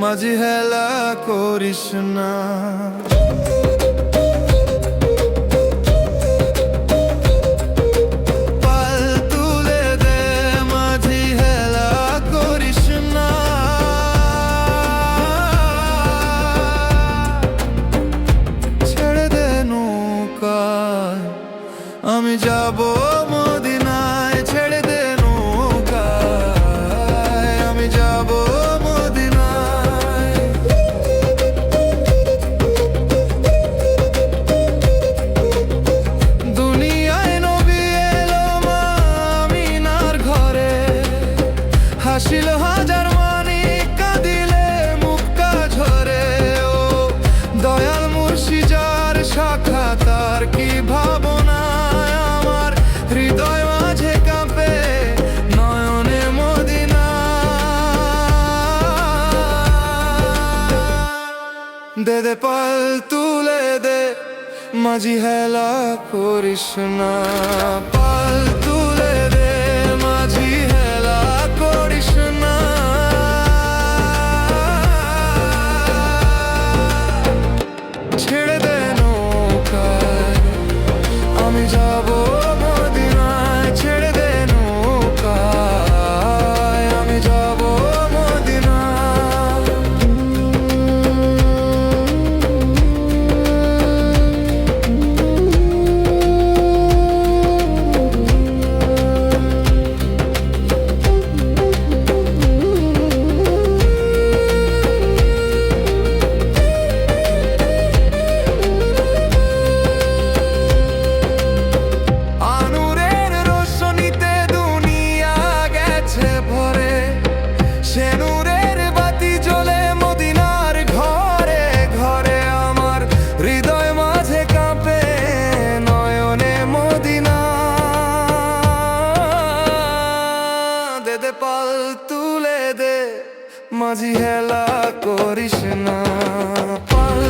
মাঝি হেলা করিস না। পাল তুলে দে মাঝি হেলা করিস না। ছেড়ে দে নৌকা আমি যাব মদিনায়। ছেড়ে দে নৌকা আমি যাব মদিনায়। দুনিয়ায় নবী এলো মা আমিনার ঘরে। হাসিল হাজার মানিক কাঁদিলে মুক্তা ঝরে। ও দয়াল মুর্শি যার শাখা তার কি ভাবনা। আমার হৃদয় মাঝে কাঁপে নয়নে মদিনা। দে দে পাল তুলে দে মাঝি হেলা করিস না। পাল তুলে দে মাঝি হেলা করিস না। ছেড়ে দে নৌকায় আমি যাব মদিনায়। ছেড়ে দে নৌকায় আমি যাব মদিনায়। আনুরের রোশনীতে দুনিয়া গেছে ভরে। সে নূরের বাতি জ্বলে মদিনার ঘরে ঘরে। আমার হৃদয় মাঝে কাঁপে নয়নে মদিনা। দে দে পাল তুলে দে মাঝি হেলা করিস না। পাল